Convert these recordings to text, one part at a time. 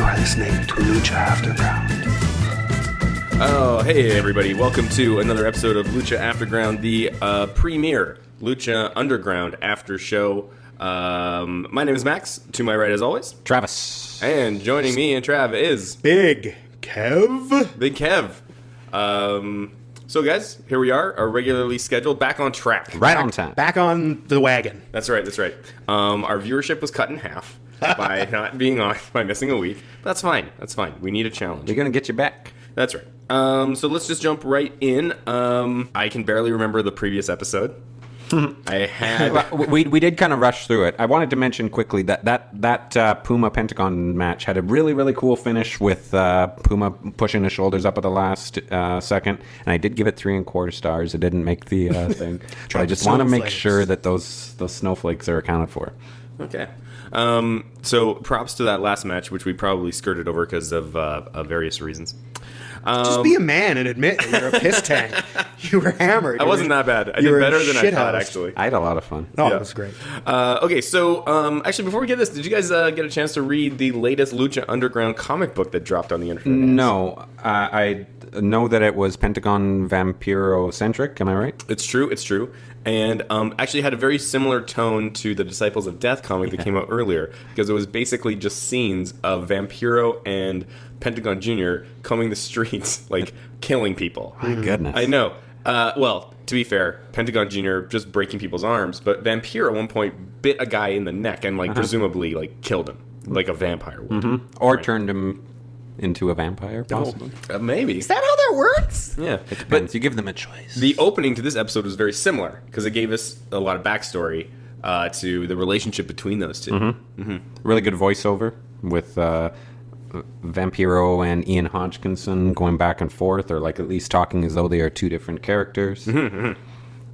are listening to Lucha Afterground. Oh, hey everybody. Welcome to another episode of Lucha Afterground, the premier Lucha Underground after show. My name is Max. To my right, as always, Travis. And joining me and Trav is Big Kev. Big Kev. So guys, here we are, our regularly scheduled, back on track. Right on time. Back on the wagon. That's right. Our viewership was cut in half by not being on, by missing a week. But that's fine. We need a challenge. We're going to get you back. That's right. So let's just jump right in. I can barely remember the previous episode. I had... we did kind of rush through it. I wanted to mention quickly that Puma Pentagon match had a really, really cool finish with Puma pushing his shoulders up at the last second. And I did give it 3 1/4 stars. It didn't make the thing. But I just want to make sure that those snowflakes are accounted for. Okay. So props to that last match, which we probably skirted over because of various reasons. Just be a man and admit that you're a piss tank. You were hammered. I wasn't that bad. I did better than I thought, actually. I had a lot of fun. Oh, yeah. It was great. Okay, so actually, before we get this, did you guys get a chance to read the latest Lucha Underground comic book that dropped on the internet? No. I know that it was Pentagon Vampiro-centric. Am I right? It's true. And actually had a very similar tone to the Disciples of Death comic that came out earlier, because it was basically just scenes of Vampiro and Pentagon Jr. combing the streets, like killing people. My goodness. I know. Well, to be fair, Pentagon Jr. just breaking people's arms, but Vampiro at one point bit a guy in the neck and presumably killed him, like a vampire would. Mm-hmm. Or turned him into a vampire, possibly. Maybe. Is that how that works? Yeah. It depends. But you give them a choice. The opening to this episode was very similar, because it gave us a lot of backstory to the relationship between those two. Mm-hmm. Mm-hmm. Really good voiceover with Vampiro and Ian Hodgkinson going back and forth, or at least talking as though they are two different characters. Mm-hmm.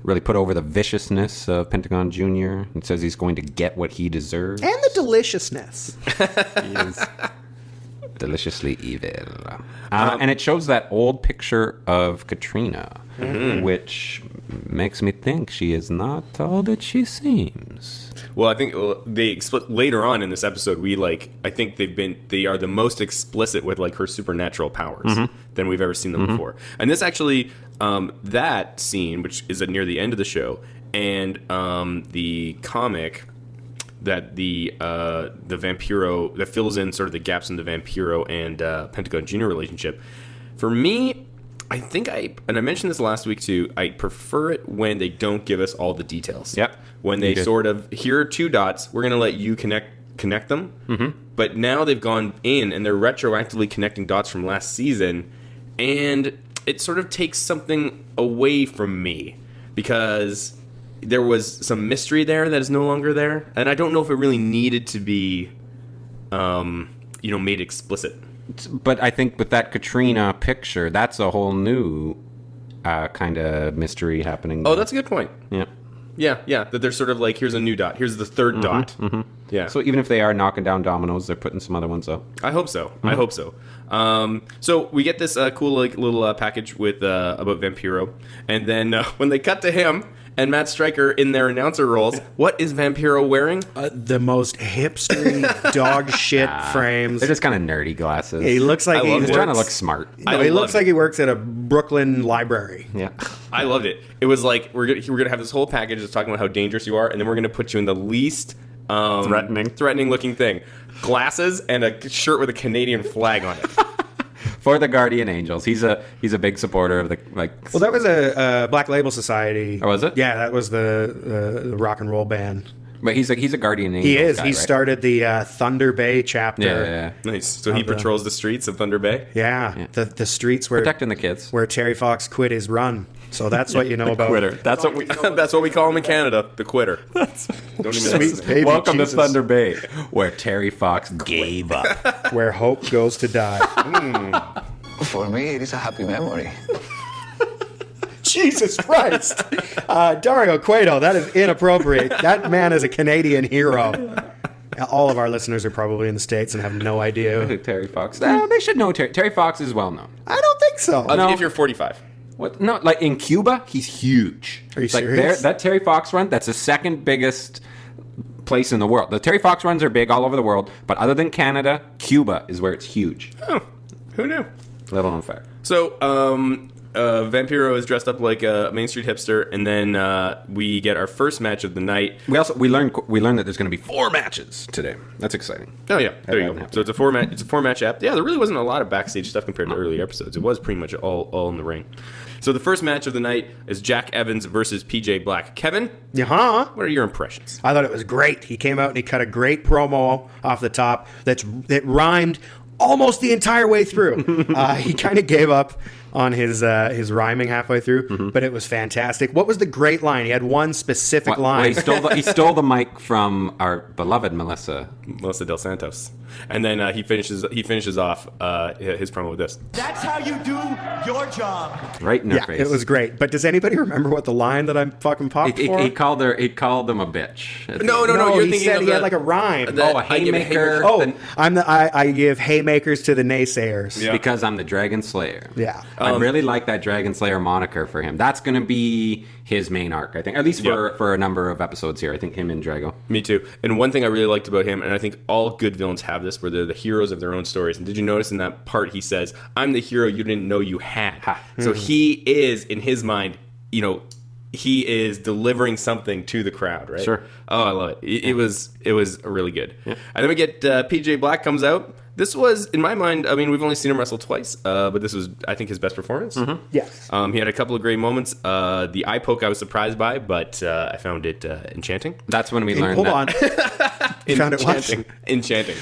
Really put over the viciousness of Pentagon Jr. and says he's going to get what he deserves. And the deliciousness. He is deliciously evil. And it shows that old picture of Katrina, which makes me think she is not all that she seems. Well, I think they later on in this episode, I think they are the most explicit with her supernatural powers than we've ever seen them before. And this actually, that scene, which is near the end of the show, and the comic that the Vampiro, that fills in sort of the gaps in the Vampiro and Pentagon Jr. relationship. For me, I think and I mentioned this last week too, I prefer it when they don't give us all the details. Yep. When they sort of, here are 2 dots, we're going to let you connect them. Mm-hmm. But now they've gone in and they're retroactively connecting dots from last season, and it sort of takes something away from me, because there was some mystery there that is no longer there, and I don't know if it really needed to be, made explicit. But I think with that Katrina picture, that's a whole new kind of mystery happening there. Oh, that's a good point. Yeah. Yeah, that they're sort of here's a new dot. Here's the 3rd dot. Mm-hmm. Yeah. So even if they are knocking down dominoes, they're putting some other ones up. I hope so. So we get this cool little package with about Vampiro, and then when they cut to him and Matt Stryker in their announcer roles, what is Vampiro wearing? The most hipstery dog shit frames. They're just kind of nerdy glasses. He looks like he's trying to look smart. He looks like he works at a Brooklyn library. Yeah. I loved it. It was we're gonna have this whole package that's talking about how dangerous you are, and then we're gonna put you in the least threatening looking thing: glasses and a shirt with a Canadian flag on it. For the Guardian Angels, he's a big supporter of the Well, that was a Black Label Society. Oh, was it? Yeah, that was the rock and roll band. But he's a Guardian Angel. He is. Guy, he right? started the Thunder Bay chapter. Yeah. Nice. So he patrols the streets of Thunder Bay. Yeah. The streets where protecting the kids, where Terry Fox quit his run. So that's what you know about. Quitter. That's what we call him in Canada, the quitter. Don't even baby Welcome Jesus. to Thunder Bay, where Terry Fox gave up, where hope goes to die. For me, it is a happy memory. Jesus Christ. Dario Cueto, that is inappropriate. That man is a Canadian hero. All of our listeners are probably in the States and have no idea. Terry Fox. They should know Terry Fox is well known. I don't think so. If you're 45. What? No, in Cuba, he's huge. Are you serious? That Terry Fox run, that's the second biggest place in the world. The Terry Fox runs are big all over the world, but other than Canada, Cuba is where it's huge. Oh, who knew? Little known fact. So, Vampiro is dressed up like a Main Street hipster, and then we get our first match of the night. We learned that there's going to be 4 matches today. That's exciting. Oh yeah, there you go. So it's a 4-match app. Yeah, there really wasn't a lot of backstage stuff compared to earlier episodes. It was pretty much all in the ring. So the first match of the night is Jack Evans versus PJ Black. Kevin, Uh-huh. what are your impressions? I thought it was great. He came out and he cut a great promo off the top that rhymed almost the entire way through. He kind of gave up on his rhyming halfway through, but it was fantastic. What was the great line? He had one specific line. He stole the mic from our beloved Melissa Del Santos, and then he finishes off his promo with this. That's how you do your job. right in her Yeah, face. it was great. But does anybody remember what the line that I'm fucking popped for? He called them a bitch. No. No, You're he thinking said of he had like a rhyme. Oh, a I give haymaker. Oh, I give haymakers to the naysayers. Yeah. Because I'm the Dragon Slayer. Yeah. I really like that Dragon Slayer moniker for him. That's going to be his main arc, I think. At least for a number of episodes here. I think him and Drago. Me too. And one thing I really liked about him, and I think all good villains have this, where they're the heroes of their own stories. And did you notice in that part he says, "I'm the hero you didn't know you had." So he is, in his mind, he is delivering something to the crowd, right? Sure. Oh, I love it. It was really good. Yeah. And then we get PJ Black comes out. This was, in my mind, I mean, we've only seen him wrestle twice, but this was, I think, his best performance. Yes. He had a couple of great moments. The eye poke I was surprised by, but I found it enchanting. That's when we learned Hold that. on. You found it what? Enchanting.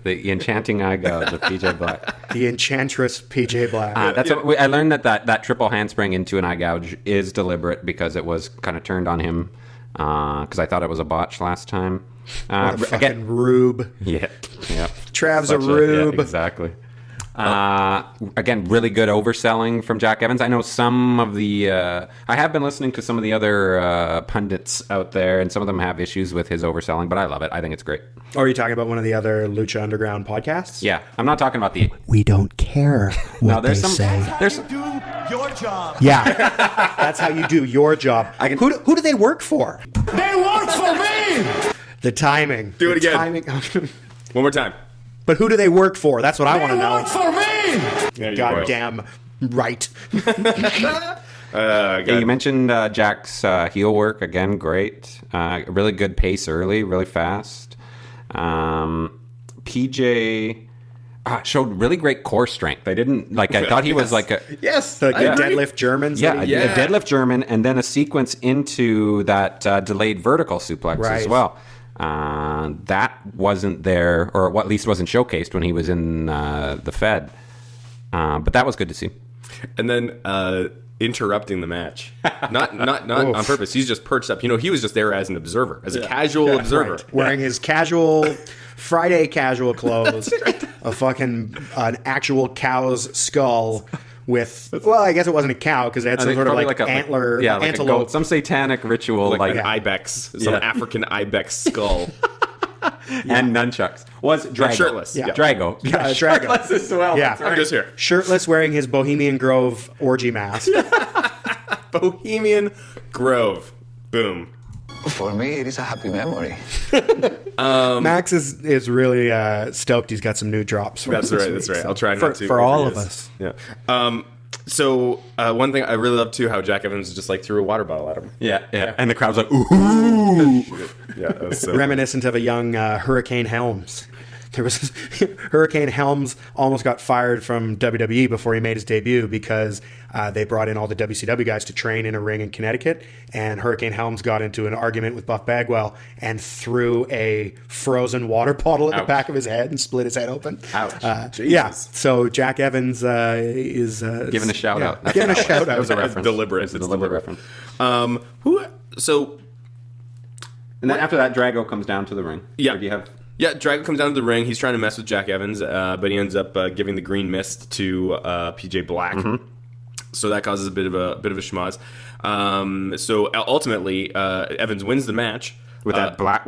The enchanting eye gouge of PJ Black. The enchantress PJ Black. That's what I learned that triple handspring into an eye gouge is deliberate because it was kind of turned on him because I thought it was a botch last time. Fucking rube. Yeah. Trav's a Such rube. Yeah, exactly. Again, really good overselling from Jack Evans. I know some of the... I have been listening to some of the other pundits out there, and some of them have issues with his overselling, but I love it. I think it's great. Or are you talking about one of the other Lucha Underground podcasts? Yeah, I'm not talking about the... We don't care what No, there's they some... say. There's, Do your job. Yeah, that's how you do your job. Who do they work for? They work for me. The timing. Do it The again. timing. One more time. But who do they work for? That's what I want to know. For me. There you go. Goddamn right. you mentioned Jack's heel work. Again, great. Really good pace early, really fast. PJ... showed really great core strength. I thought he was like a... Yes, like the deadlift Germans. Yeah, that he- a deadlift German, and then a sequence into that delayed vertical suplex as Right. well. That wasn't there, or at least wasn't showcased when he was in the Fed. But that was good to see. And then interrupting the match. Not on purpose. He's just perched up. He was just there as an observer, as a casual observer. Right. Wearing his casual Friday casual clothes, an actual cow's skull with, well, I guess it wasn't a cow because it had some sort of like antler, like antelope. a goat, some satanic ritual, Like an like ibex, some African ibex skull. and nunchucks. Was Drago Shirtless. Yeah. Drago? Drago. Shirtless as well. Yeah. That's right. I'm just here. Shirtless, wearing his Bohemian Grove orgy mask. Bohemian Grove. Boom. For me, it is a happy memory. Max is really stoked. He's got some new drops. For That's us this right. week, That's right. so- I'll try not to. for all overuse. of us. Yeah. So one thing I really love too, how Jack Evans just like threw a water bottle at him. Yeah. And the crowd's like, ooh. Yeah. That was so Reminiscent of a young Hurricane Helms. There was Hurricane Helms almost got fired from WWE before he made his debut because they brought in all the WCW guys to train in a ring in Connecticut, and Hurricane Helms got into an argument with Buff Bagwell and threw a frozen water bottle at the back of his head and split his head open. Ouch. Yeah, so Jack Evans is Giving a shout out. That's Giving a how shout That out. was a reference. deliberate. It's a deliberate reference. So And then after that, Drago comes down to the ring. Yeah. Or do you have... Yeah, Drago comes down to the ring. He's trying to mess with Jack Evans, but he ends up giving the green mist to PJ Black. So that causes a bit of a schmoz. So ultimately, Evans wins the match With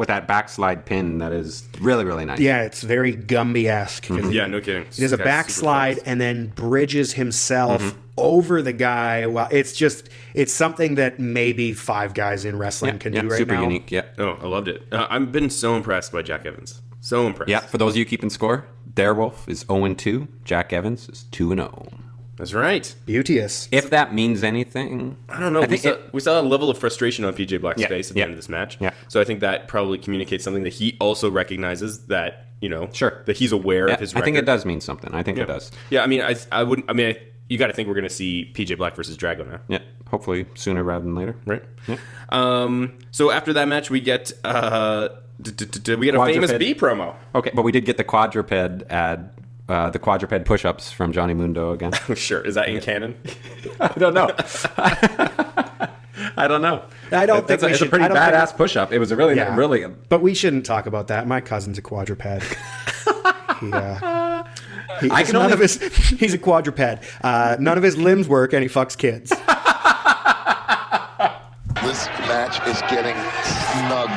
that backslide pin that is really, really nice. Yeah, it's very Gumby-esque. Yeah, no kidding. He does a backslide and then bridges himself over the guy. Well, it's something that maybe 5 guys in wrestling can do right super now. unique. Yeah. Oh, I loved it. I've been so impressed by Jack Evans. So impressed. Yeah, for those of you keeping score, Darewolf is 0-2. Jack Evans is 2-0. That's right. Beauteous. If that means anything, I don't know. We saw a level of frustration on PJ Black's face at the end of this match. Yeah. So I think that probably communicates something that he also recognizes that, Sure. that he's aware of his record. I think it does mean something. I think it does. Yeah, I mean, I wouldn't. I mean, you got to think we're going to see PJ Black versus Drago now, Yeah, hopefully sooner rather than later. right? Yeah. So after that match, we get a famous Quadruped. B promo. Okay, but we did get the quadruped ad, the quadruped push-ups from Johnny Mundo again. Sure, is that in canon? I don't know. I don't know. I don't think it's a pretty badass push-up. It was a really, Yeah. really. But we shouldn't talk about that. My cousin's a quadruped. He's a quadruped. None of his limbs work, and he fucks kids. This match is getting snug.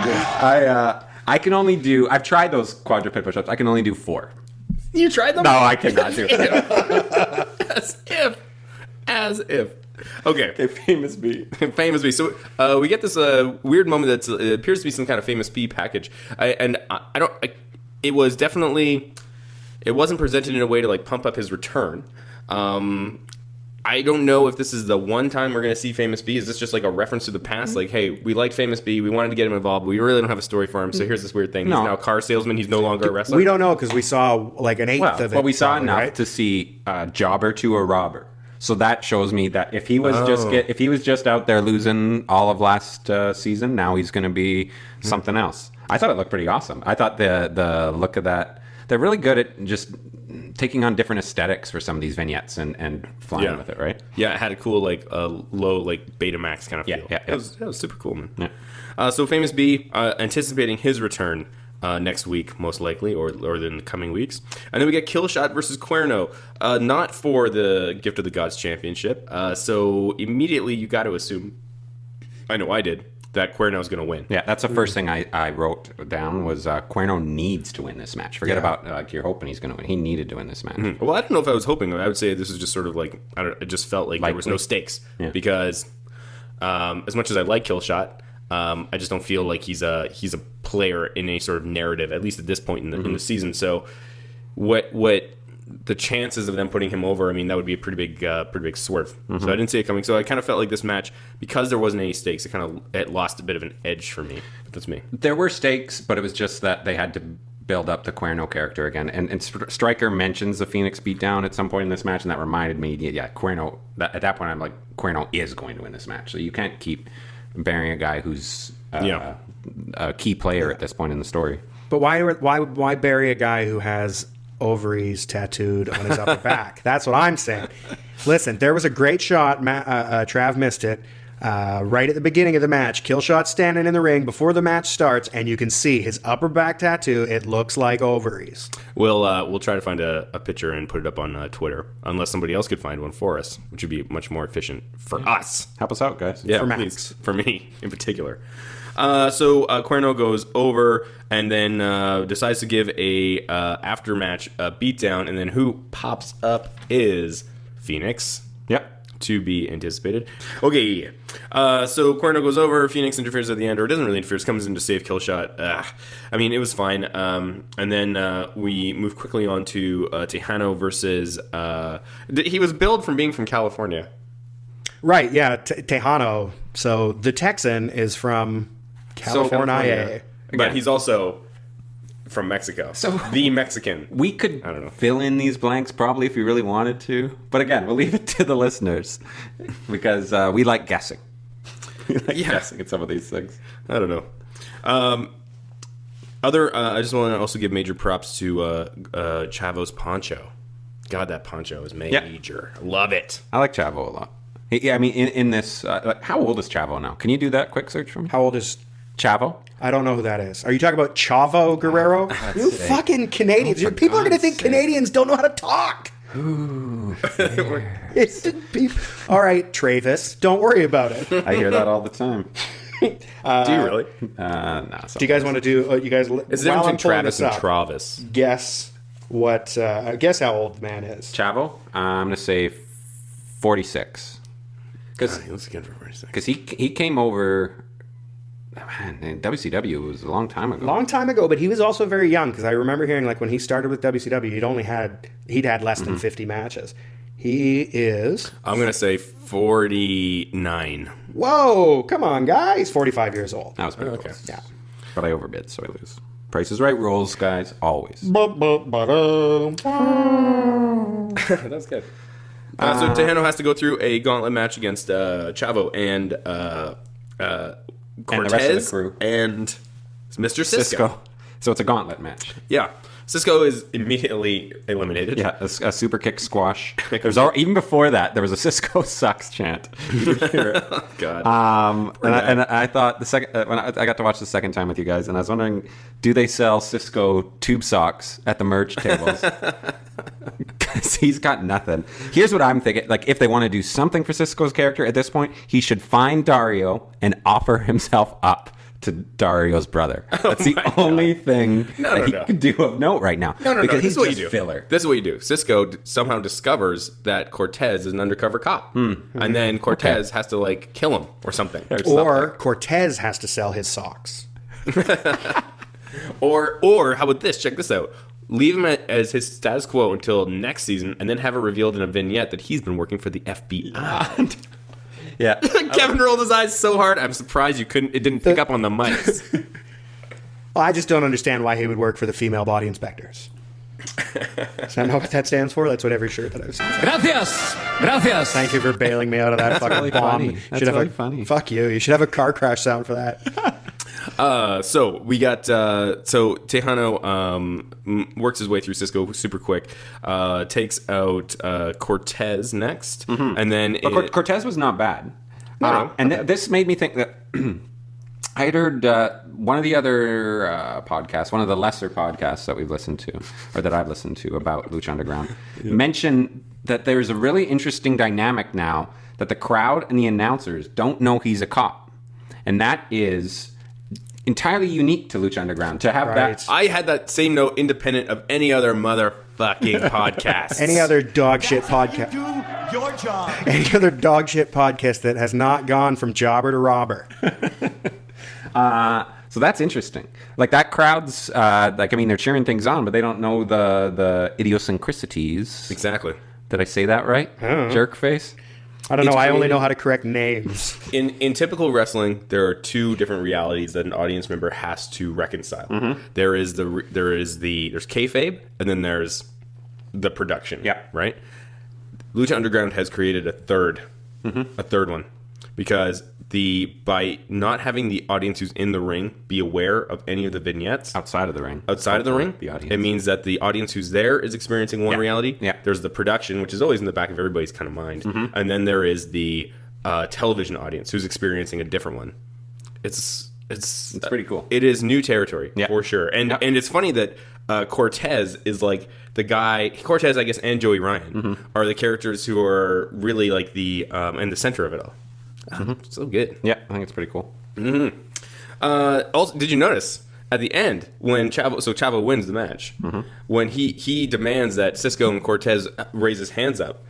I can only do. I've tried those quadruped push-ups. I can only do 4. You tried them? No, I cannot do it. As if. Okay. Famous B. Famous B. So we get this weird moment that appears to be some kind of famous B package. It wasn't presented in a way to like pump up his return. I don't know if this is the one time we're going to see Famous B. Is this just like a reference to the past? Like, hey, we liked Famous B. We wanted to get him involved, but we really don't have a story for him. So here's this weird thing. No. He's now a car salesman. He's no longer a wrestler. We don't know because we saw like an eighth of it. But we saw probably, enough right? to see jobber to a robber. So that shows me that if he was just out there losing all of last season, now he's going to be something else. I thought it looked pretty awesome. I thought the look of that. They're really good at just taking on different aesthetics for some of these vignettes and flying with it, right? Yeah, it had a cool like low like Betamax kind of feel. Yeah. It was super cool, man. Yeah. So Famous B anticipating his return next week, most likely, or in the coming weeks. And then we get Killshot versus Cuerno, not for the Gift of the Gods Championship. So immediately you got to assume, I know I did, that Cuerno's going to win. Yeah, that's the first thing I wrote down was Cuerno needs to win this match. Forget about you're hoping he's going to win. He needed to win this match. Well, I don't know if I was hoping. I would say this is just sort of like, it just felt like there was no stakes. Yeah. Because as much as I like Killshot, I just don't feel like he's a player in any sort of narrative, at least at this point in the season. So what the chances of them putting him over, I mean, that would be a pretty big swerve. So I didn't see it coming. So I kind of felt like this match, because there wasn't any stakes, it lost a bit of an edge for me. But that's me. There were stakes, but it was just that they had to build up the Cuerno character again. And Stryker mentions the Phoenix beatdown at some point in this match, and that reminded me, Cuerno, at that point I'm like, Cuerno is going to win this match. So you can't keep burying a guy who's a key player at this point in the story. But why bury a guy who has ovaries tattooed on his upper back? That's what I'm saying. Listen, there was a great shot. Trav missed it. Right at the beginning of the match, Killshot standing in the ring before the match starts, and you can see his upper back tattoo. It looks like ovaries. We'll try to find a picture and put it up on Twitter, unless somebody else could find one for us, which would be much more efficient for us. Help us out, guys. Yeah, For please. Max. For me in particular. So Cuerno goes over and then decides to give a after match beatdown, and then who pops up is Phoenix. Yep. To be anticipated. Okay, so Cuerno goes over. Phoenix interferes at the end, or doesn't really interfere. Comes in to save Killshot. I mean, it was fine. And then we move quickly on to Tejano versus. He was billed from being from California. Right, yeah, Tejano. So the Texan is from California. But he's also from Mexico. So the Mexican. We could I don't know. fill in these blanks probably if we really wanted to. But again, we'll leave it to the listeners because we like guessing. We like guessing at some of these things. I don't know. I just want to also give major props to Chavo's poncho. God, that poncho is major. Yeah. Love it. I like Chavo a lot. Yeah, I mean, in this, how old is Chavo now? Can you do that quick search for me? How old is Chavo? I don't know who that is. Are you talking about Chavo Guerrero? You fucking Canadians. People are going to think Canadians don't know how to talk. Ooh. All right, Travis, don't worry about it. I hear that all the time. Do you really? No. Do you guys want to do? You guys. It's the difference between Travis and Travis. Guess what? Guess how old the man is. Chavo? I'm going to say 46. Let's get for 46. Because he came over. Man, WCW was a long time ago. Long time ago, but he was also very young because I remember hearing like when he started with WCW, he'd had less than 50 matches. He is. I'm gonna say 49. Whoa! Come on, guys. 45 years old. That was pretty Okay. close. Yeah. But I overbid, so I lose. Price is Right rules, guys. Always. That's good. So Tejano has to go through a gauntlet match against Chavo and Cortez And the rest of the crew. and Mr. Cisco. So it's a gauntlet match. Yeah. Cisco is immediately eliminated. Yeah, a super kick squash. Even before that, there was a Cisco sucks chant. You could hear it. Oh, God. And I thought the second when I got to watch the second time with you guys, and I was wondering, do they sell Cisco tube socks at the merch tables? Because he's got nothing. Here's what I'm thinking: like, if they want to do something for Cisco's character at this point, he should find Dario and offer himself up to Dario's brother. That's the only thing that he could do of note right now. No. Because This he's is what you just do. filler. This is what you do. Cisco somehow discovers that Cortez is an undercover cop, and then Cortez has to like kill him or something. Or Cortez has to sell his socks. Or how about this? Check this out. Leave him as his status quo until next season, and then have it revealed in a vignette that he's been working for the FBI. Yeah. Kevin rolled his eyes so hard. I'm surprised it didn't pick up on the mics. Well, I just don't understand why he would work for the female body inspectors. Does that know what that stands for? That's what every shirt that I've seen. Gracias. Thank you for bailing me out of that fucking really bomb. funny. That's Should have really a, funny. Fuck you. You should have a car crash sound for that. So we got so Tejano works his way through Cisco super quick, takes out Cortez next, and then Cortez was not bad. No. This made me think that I had heard one of the other podcasts, one of the lesser podcasts that we've listened to, or that I've listened to about Lucha Underground, mention that there's a really interesting dynamic now that the crowd and the announcers don't know he's a cop. And that is entirely unique to Lucha Underground. To have that... I had that same note independent of any other motherfucking podcast. Any other dog shit podcast. You do your job. Any other dog shit podcast that has not gone from jobber to robber. So that's interesting. Like that crowd's, they're cheering things on, but they don't know the idiosyncrasies. Exactly. Did I say that right? Jerk face? I don't know. I only created- know how to correct names. In typical wrestling, there are two different realities that an audience member has to reconcile. There's kayfabe, and then there's the production. Yeah. Right. Lucha Underground has created a third one, because by not having the audience who's in the ring be aware of any of the vignettes Outside of the ring. outside of the ring, The audience. it means that the audience who's there is experiencing one reality. Yeah. There's the production, which is always in the back of everybody's kind of mind, and then there is the television audience who's experiencing a different one. It's pretty cool. It is new territory Yeah. for sure, and it's funny that Cortez is like the guy. Cortez, I guess, and Joey Ryan are the characters who are really like the in the center of it all. So good. Yeah, I think it's pretty cool. Also, did you notice at the end when Chavo wins the match, when he demands that Cisco and Cortez raise his hands up,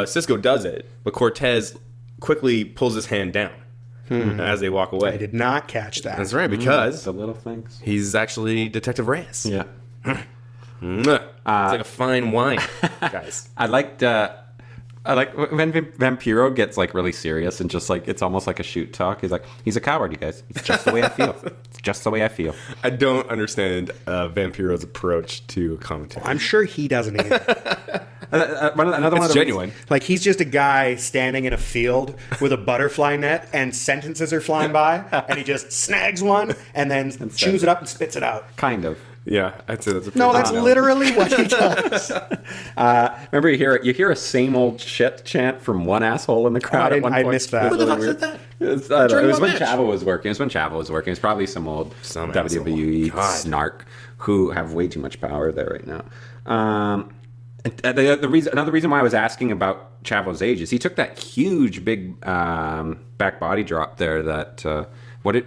Cisco does it, but Cortez quickly pulls his hand down as they walk away. I did not catch that. That's right, because The little things. he's actually Detective Reyes. Yeah. Mwah. It's like a fine wine, guys. I liked when Vampiro gets like really serious and just like it's almost like a shoot talk. He's like, he's a coward, you guys. It's just the way I feel. It's just the way I feel. I don't understand Vampiro's approach to commentary. I'm sure he doesn't either. Another one It's of the genuine. Like, he's just a guy standing in a field with a butterfly net and sentences are flying by, and he just snags one and then chews it up and spits it out. Kind of. Yeah, I'd say that's a No, pretty that's good literally what he does. Remember, you hear a same old shit chant from one asshole in the crowd at one I point. missed that. It was Who the really fuck weird. said that? It was, I don't know, it was During when what match? Chavo was working. It was probably some old Some WWE asshole. God. snark who have way too much power there right now. Another reason why I was asking about Chavo's age is he took that huge big back body drop there. That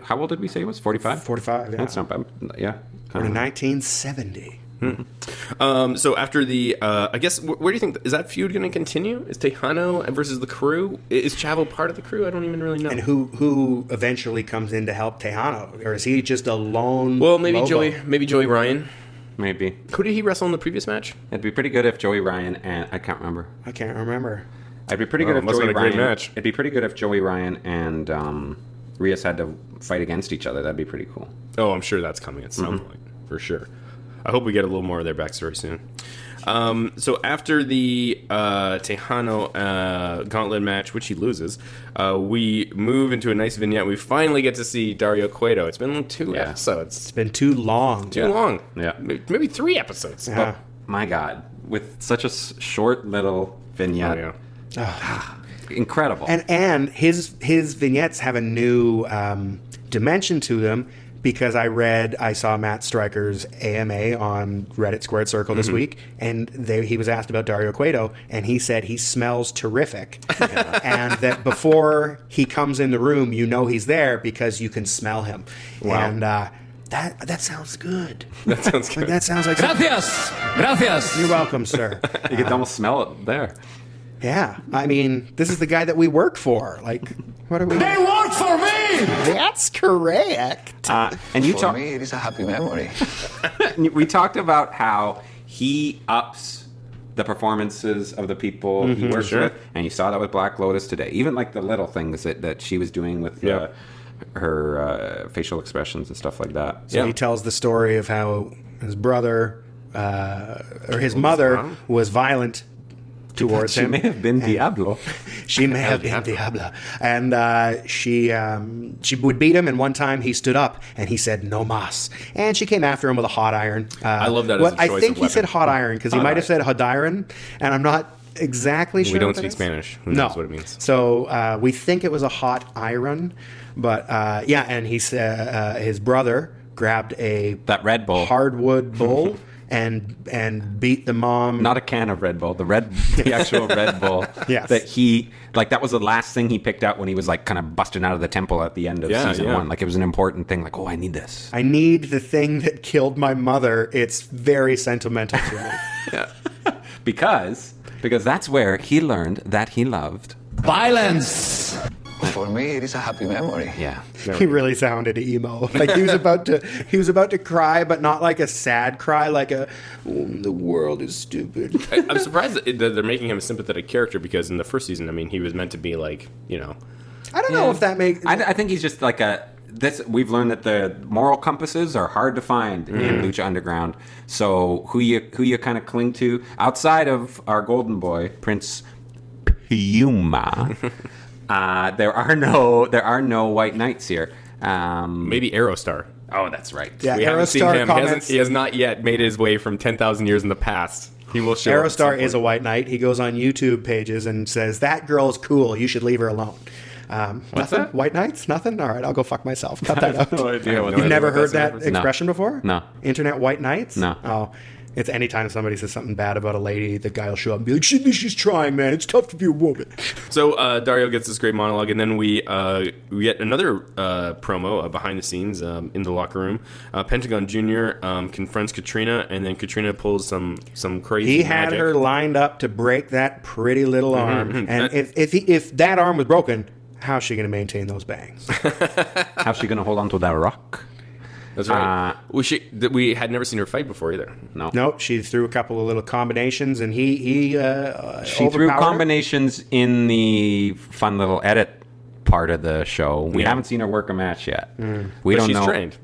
how old did we say he was? 45. 45, yeah. That's not bad. Yeah. In 1970. So after the, I guess, where do you think, is that feud going to continue? Is Tejano versus the crew? Is Chavo part of the crew? I don't even really know. And who eventually comes in to help Tejano? Or is he just a lone Well, maybe Lobo? Joey Ryan. Maybe. Who did he wrestle in the previous match? It'd be pretty good if Joey Ryan and I can't remember. I can't remember. It'd be pretty good if must have Joey been a great Ryan. match. It'd be pretty good if Joey Ryan and Rios had to fight against each other. That'd be pretty cool. Oh, I'm sure that's coming at some point, for sure. I hope we get a little more of their backstory soon. So after the Tejano gauntlet match, which he loses, we move into a nice vignette. We finally get to see Dario Cueto. It's been 2 episodes. It's been too long. Too long. Yeah. Maybe 3 episodes. Yeah. My God, with such a short little vignette, incredible. And his vignettes have a new dimension to them, because I saw Matt Stryker's AMA on Reddit Squared Circle this week, and he was asked about Dario Cueto, and he said he smells terrific, and that before he comes in the room, you know he's there because you can smell him. Wow. And that sounds good. That sounds good. Like, that sounds like Gracias. You're welcome, sir. You could almost smell it there. Yeah, I mean, this is the guy that we work for. Like, what are we? They work for me. That's correct. And you For talk. me, it is a happy memory. We talked about how he ups the performances of the people he works Sure. with, and you saw that with Black Lotus today. Even like the little things that she was doing with her facial expressions and stuff like that. So he tells the story of how his brother or his mother was violent towards She him. may have been Diablo. She may have been Diablo. And she would beat him, and one time he stood up and he said, "No mas." And she came after him with a hot iron. I love that as a I choice think of he said weapon. hot iron, because he might have said hot iron, and I'm not exactly sure. We don't what that speak is. Spanish. Who No. knows what it means? So we think it was a hot iron, but and he said his brother grabbed That Red Bull. hardwood bull and beat the mom. Not a can of Red Bull, the actual Red Bull. Yes. That was the last thing he picked out when he was like kind of busting out of the temple at the end of season 1. Like it was an important thing. Like, oh, I need this. I need the thing that killed my mother. It's very sentimental to me. Because that's where he learned that he loved. Violence. For me, it is a happy memory. Yeah. He really sounded emo. Like he was about to cry, but not like a sad cry, like a the world is stupid. I'm surprised that they're making him a sympathetic character, because in the first season, I mean, he was meant to be like, I don't know if that makes. I think he's just like we've learned that the moral compasses are hard to find in Lucha Underground. So who you kind of cling to outside of our golden boy, Prince Puma. There are no white knights here. maybe Aerostar. Oh, that's right. Yeah, We haven't seen Aerostar him. comments. He has not yet made his way from 10,000 years in the past. He will show up at some Aerostar is a point. white knight. He goes on YouTube pages and says, "That girl's cool. You should leave her alone." Nothing? that? White knights? Nothing? All right, I'll go fuck myself. Cut that out. No idea what You've that never what heard that's that reference is. expression before? No. Internet white knights? No. Oh. It's anytime somebody says something bad about a lady, the guy will show up and be like, she's trying, man. It's tough to be a woman. So Dario gets this great monologue, and then we get another promo behind the scenes in the locker room. Pentagon Jr. Confronts Katrina, and then Katrina pulls some crazy He had magic. her lined up to break that pretty little arm. And if that arm was broken, how's she going to maintain those bangs? How's she going to hold on to that rock? That's right. We had never seen her fight before either. No. Nope, she threw a couple of little combinations, and he She threw overpowered her. combinations in the fun little edit part of the show. We Yeah. haven't seen her work a match yet. We But don't she's know. trained.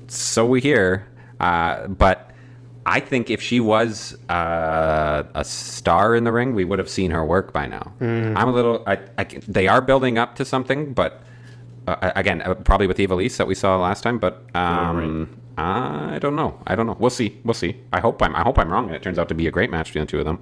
So we hear. But I think if she was a star in the ring, we would have seen her work by now. I'm a little. They are building up to something, but again, probably with Evilise that we saw last time. But I don't know. We'll see. I hope I'm wrong, and it turns out to be a great match between the two of them.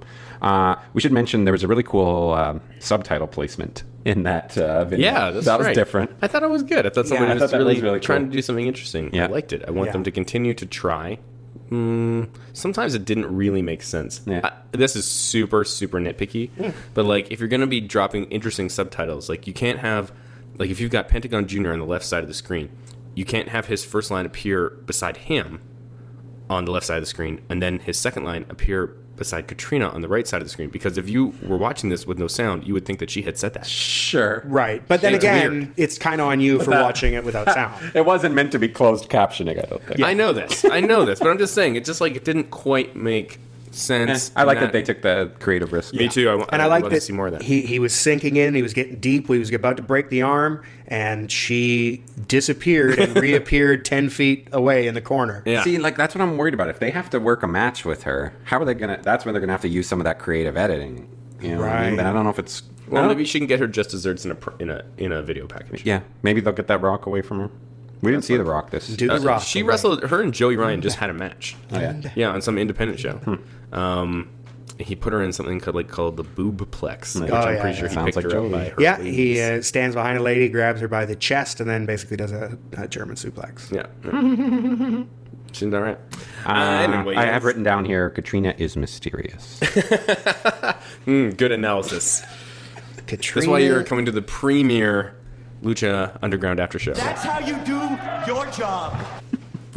We should mention there was a really cool subtitle placement in that video. Yeah, that's that was right. different. I thought it was good. I thought somebody I was thought that really, was really trying cool. to do something interesting. Yeah. I liked it. I want Yeah. them to continue to try. Sometimes it didn't really make sense. Yeah. This is super, super nitpicky. But like, if you're going to be dropping interesting subtitles, like you can't have, like if you've got Pentagon Jr. on the left side of the screen, you can't have his first line appear beside him on the left side of the screen, and then his second line appear beside Katrina on the right side of the screen. Because if you were watching this with no sound, you would think that she had said that. Sure. Right. But then It's again, weird. it's kind of on you for watching it without sound. It wasn't meant to be closed captioning, I don't think. I know this, but I'm just saying, it just like it didn't quite make sense. I like that they took the creative risk. Me too. And I like love that to see more of that. he was sinking in, he was getting deep, he was about to break the arm, and she disappeared and reappeared 10 feet away in the corner. Yeah. See, like, that's what I'm worried about. If they have to work a match with her, how are they going to... That's where they're going to have to use some of that creative editing. You know what I mean? Right. But I don't know if it's... Well, maybe she can get her just desserts in a video package. Yeah, maybe they'll get that Rock away from her. We didn't see the Rock this... Do the rock. She wrestled. Her and Joey Ryan just had a match. Oh, yeah. Yeah, on some independent show. He put her in something called the boobplex, which I'm pretty sure he Sounds picked like her Joey. up by her Yeah, legs. he stands behind a lady, grabs her by the chest, and then basically does a German suplex. Yeah. She's all right. Anyway, I have written down here, Katrina is mysterious. good analysis. Katrina. That's why you're coming to the premiere Lucha Underground after show. That's how you do your job.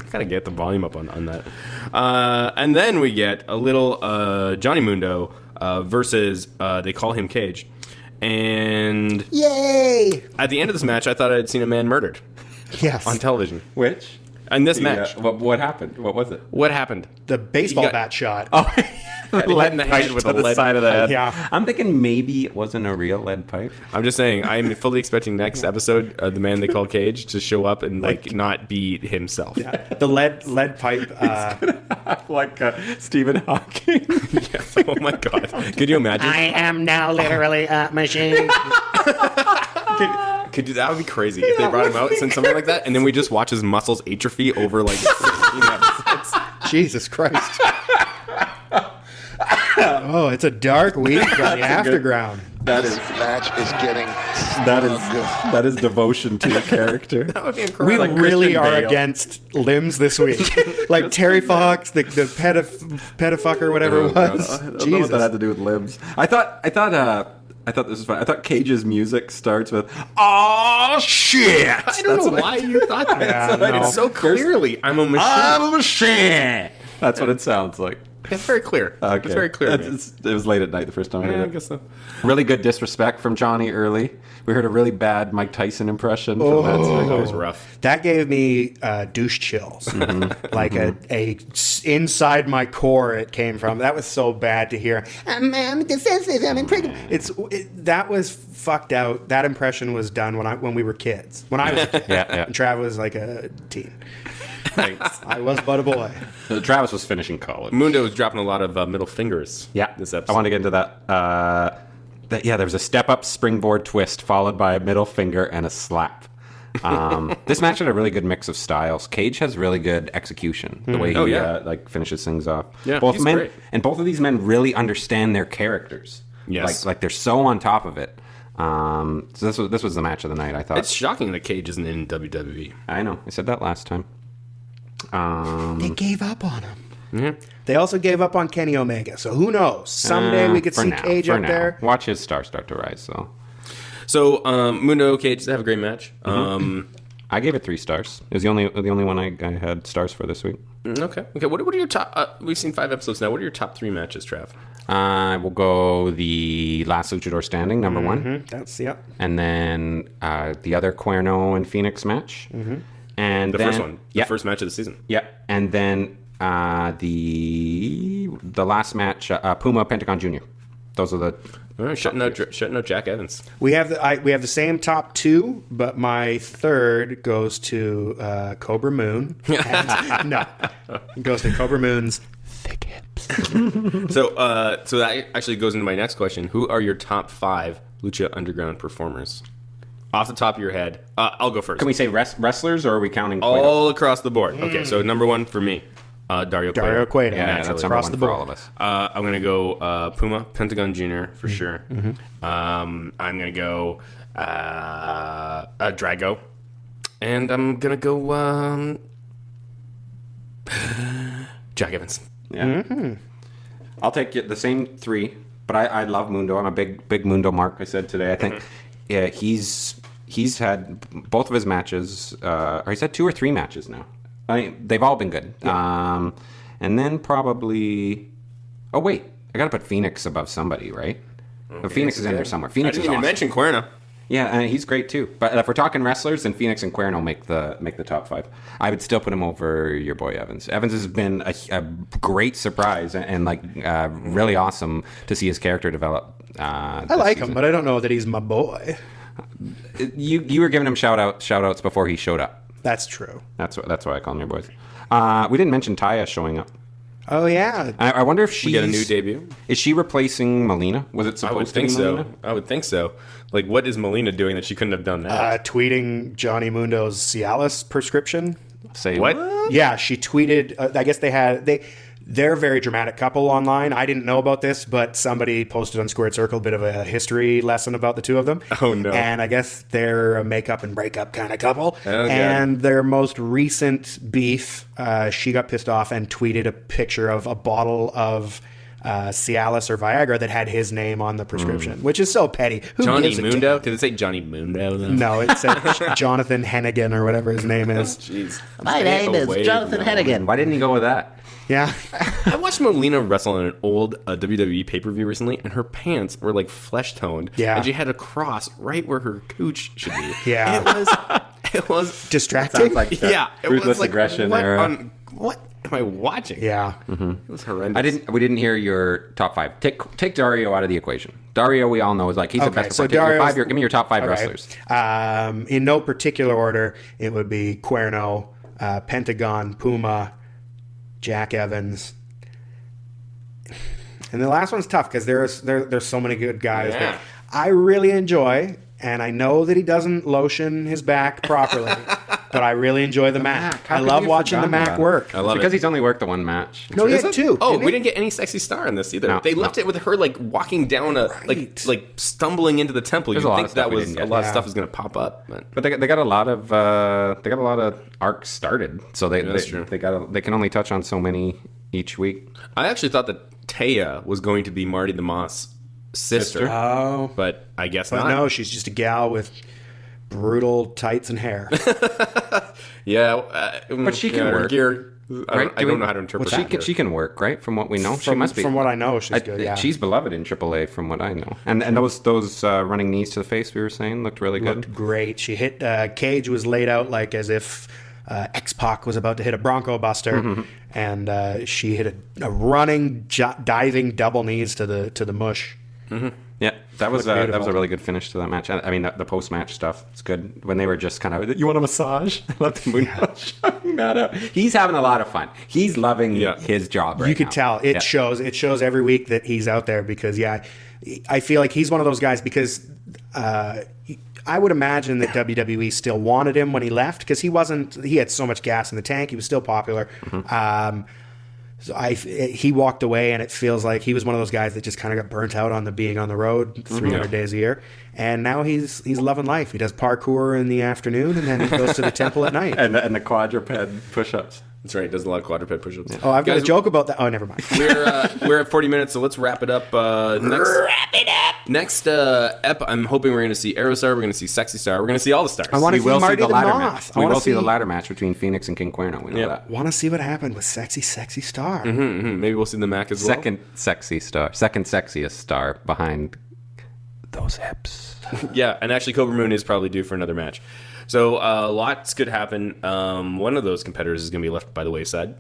Gotta get the volume up on that. And then we get a little Johnny Mundo versus they call him Cage. And Yay! at the end of this match, I thought I'd seen a man murdered Yes. on television. Which? In this match. What happened? What was it? What happened? The baseball You got- bat shot. Oh, Lead in the head with to a the lead side of the head. Yeah. I'm thinking maybe it wasn't a real lead pipe. I'm just saying, I'm fully expecting next episode, the man they call Cage, to show up and like not be himself. The lead pipe. Like Stephen Hawking. Yeah. Oh my god! Could you imagine? I am now literally a machine. Could you, that would be crazy if they brought him out and something like that, and then we just watch his muscles atrophy over like 16 episodes. Jesus Christ. Oh, it's a dark week on the Afterground. This match is getting that is devotion to the character. That would be We incredible. really Christian are Bale. against limbs this week. Like Terry Fox, the pedofucker, whatever it was. I don't know what Jesus. that had to do with limbs. I thought this was fun. I thought Cage's music starts with "Oh shit." I don't know why you thought that. Yeah, no. It's so clearly, I'm a machine. I'm a machine. That's what it sounds like. It's very clear. Okay. It's very clear. man. It was late at night the first time I Yeah, I heard it. guess so. Really good disrespect from Johnny early. We heard a really bad Mike Tyson impression from that segment. That was rough. That gave me douche chills. Mm-hmm. Like a inside my core it came from. That was so bad to hear. I'm defensive. I'm impregnated. That was fucked out. That impression was done when we were kids. When I was a kid. Yeah. And Trav was like a teen. I was but a boy. Travis was finishing college. Mundo was dropping a lot of middle fingers. Yeah, This episode. I want to get into that. There was a step-up springboard twist followed by a middle finger and a slap. This match had a really good mix of styles. Cage has really good execution, the way he finishes things off. Yeah, both he's men great. and both of these men really understand their characters. Yes. like they're so on top of it. So this was the match of the night. I thought. It's shocking that Cage isn't in WWE. I know. I said that last time. They gave up on him. Yeah. They also gave up on Kenny Omega. So who knows? Someday we could for see now, Cage for up now. there. Watch his star start to rise. So So Mundo Cage, they have a great match. I gave it 3 stars. It was the only one I had stars for this week. Okay. What are your top? We've seen 5 episodes now. What are your top 3 matches, Trav? We'll go the last Luchador standing, number 1. That's, yep. And then the other Cuerno and Phoenix match. And The then, first one. Yeah. The first match of the season. Yeah. And then the last match, Puma Pentagon Jr. Those are the... All right, shutting out Jack Evans. We have the same top 2, but my third goes to Cobra Moon. And, no, it goes to Cobra Moon's thick hips. So that actually goes into my next question. Who are your top 5 Lucha Underground performers? Off the top of your head. I'll go first. Can we say wrestlers, or are we counting... All across the board. Okay, so number 1 for me, Dario Cueto. Dario Cueto. Yeah, Naturally. that's number Across 1 the for board. all of us. I'm going to go Puma, Pentagon Jr. for sure. I'm going to go Drago. And I'm going to go Jack Evans. Yeah. I'll take the same 3, but I love Mundo. I'm a big Mundo mark, I said today. I think he's had both of his matches, or he's had 2 or 3 matches now. They've all been good. Yeah. And then probably... Oh, wait. I got to put Phoenix above somebody, right? Phoenix is in there somewhere. Phoenix I didn't even mention Cuerno. Yeah, he's great too. But if we're talking wrestlers, then Phoenix and Cuerno make the top 5. I would still put him over your boy Evans. Evans has been a great surprise and like really awesome to see his character develop. I like him, but I don't know that he's my boy. You were giving him shout outs before he showed up. That's true. That's why I call him your boys. We didn't mention Taya showing up. Oh yeah. I wonder if she get a new debut. Is she replacing Melina? Was it supposed to be Melina? I would think so. Like, what is Melina doing that she couldn't have done that? Tweeting Johnny Mundo's Cialis prescription. Say what? Yeah, she tweeted. I guess they're a very dramatic couple online. I didn't know about this, but somebody posted on Squared Circle a bit of a history lesson about the two of them. Oh, no. And I guess they're a makeup and breakup kind of couple. Oh, and their most recent beef, she got pissed off and tweeted a picture of a bottle of Cialis or Viagra that had his name on the prescription, which is so petty. Who Johnny gives a Mundo? damn? Did it say Johnny Mundo, though? No, it said Jonathan Hennigan or whatever his name is. Jeez. My name is Jonathan Hennigan. Why didn't he go with that? Yeah. I watched Melina wrestle on an old WWE pay-per-view recently, and her pants were like flesh-toned. Yeah. And she had a cross right where her cooch should be. Yeah. It was Distracting? Sounds like yeah. It ruthless was like, aggression what era. what am I watching? Yeah. It was horrendous. We didn't hear your top 5. Take Dario out of the equation. Dario, we all know, is like he's the best. So Dario's, give me your top 5 wrestlers. In no particular order, it would be Cuerno, Pentagon, Puma, Jack Evans, and the last one's tough because there's so many good guys that I really enjoy, and I know that he doesn't lotion his back properly, but I really enjoy the Mac. I love watching the Mac work. I love because it. he's only worked the one match. No, he had 2. Oh, we didn't get any sexy star in this either. No, they left it with her like walking down like stumbling into the temple. There's You'd a lot think of stuff that we was didn't a get. lot of stuff was going to pop up. But they got a lot of arcs started, so they can only touch on so many each week. I actually thought that Taya was going to be Marty the Moss' sister. Oh, But I guess but not. no, she's just a gal with brutal tights and hair. Yeah, But she can work. I don't know how to interpret that. She can work, right? From what we know, she must be. From what I know, she's good. Yeah, She's beloved in AAA, from what I know. And those running knees to the face we were saying looked really good. looked great. She hit Cage was laid out like as if X-Pac was about to hit a Bronco Buster, and she hit a running, diving double knees to the mush. Yeah, that was a beautiful. really good finish to that match. I mean, the post match stuff. It's good when they were just kind of, you want a massage? I love the moonwatch. That out. He's having a lot of fun. He's loving his job right now. You could tell it shows. It shows every week that he's out there because I feel like he's one of those guys because I would imagine that WWE still wanted him when he left because he had so much gas in the tank. He was still popular. So he walked away, and it feels like he was one of those guys that just kind of got burnt out on being on the road 300 days a year. And now he's loving life. He does parkour in the afternoon, and then he goes to the temple at night. And the quadruped push-ups. That's right. Does a lot of quadruped push-ups. Oh, I've got Guys, a joke about that. Oh, never mind. We're at 40 minutes, so let's wrap it up. Next I'm hoping we're going to see Aerostar. We're going to see Sexy Star. We're going to see all the stars. I want to see Marty the ladder Moth. match. We will see the ladder match between Phoenix and King Cuerno. We know that. Want to see what happened with Sexy Star. Maybe we'll see the Mac as well. Second sexiest star behind those hips. Yeah, and actually Cobra Moon is probably due for another match. So lots could happen. One of those competitors is going to be left by the wayside.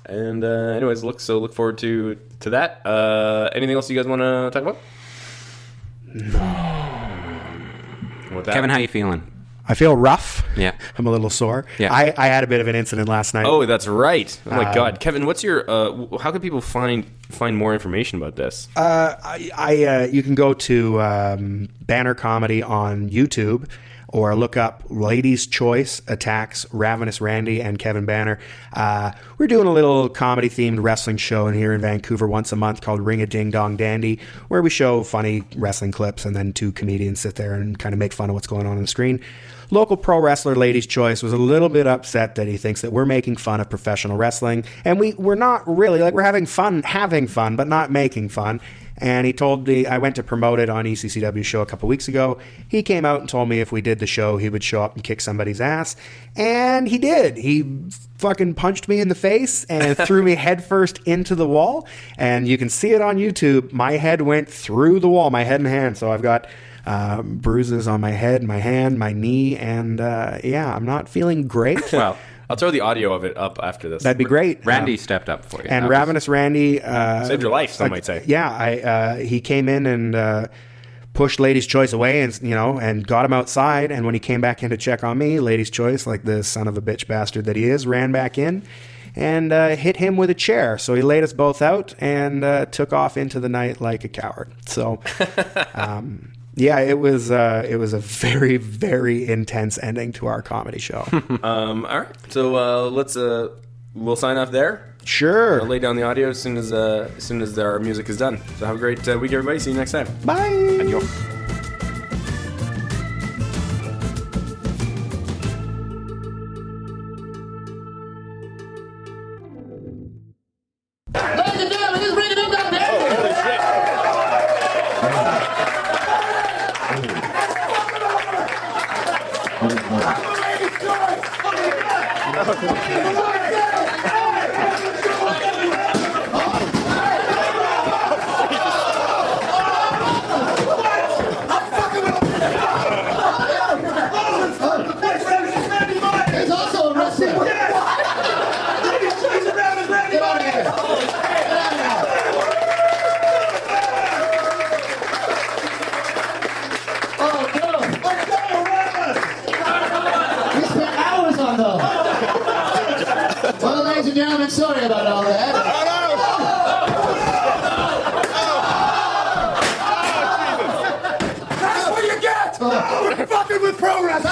And anyways, look forward to that. Anything else you guys want to talk about? No. Kevin, how you feling? I feel rough. Yeah. I'm a little sore. Yeah. I had a bit of an incident last night. Oh, that's right. Oh my God, Kevin, what's your? How can people find more information about this? You can go to Banner Comedy on YouTube or look up Ladies' Choice Attacks Ravenous Randy and Kevin Banner. We're doing a little comedy-themed wrestling show in here in Vancouver once a month called Ring a Ding Dong Dandy, where we show funny wrestling clips and then 2 comedians sit there and kind of make fun of what's going on the screen. Local pro wrestler Ladies' Choice was a little bit upset that he thinks that we're making fun of professional wrestling, and we're not really. Like, we're having fun, but not making fun. And he told me, I went to promote it on ECCW's show a couple weeks ago. He came out and told me if we did the show, he would show up and kick somebody's ass. And he did. He fucking punched me in the face and threw me headfirst into the wall. And you can see it on YouTube. My head went through the wall, my head and hand. So I've got bruises on my head, my hand, my knee. And yeah, I'm not feeling great. Well, I'll throw the audio of it up after this. That'd be great. Randy stepped up for you. And Ravenous Randy saved your life, some might say. Yeah, he came in and pushed Ladies' Choice away, and and got him outside. And when he came back in to check on me, Ladies' Choice, like the son of a bitch bastard that he is, ran back in and hit him with a chair. So he laid us both out and took off into the night like a coward. So. Yeah, it was a very, very intense ending to our comedy show. All right, so we'll sign off there. Sure. I'll lay down the audio as soon as our music is done. So have a great week, everybody. See you next time. Bye. Adios. Ladies and gentlemen, just bring it up down there. Holy shit. There's also a wrestler. Get out of here. Oh, no. We spent hours on those. Well, ladies and gentlemen, sorry about all that. That's what you get! Fucking with progress!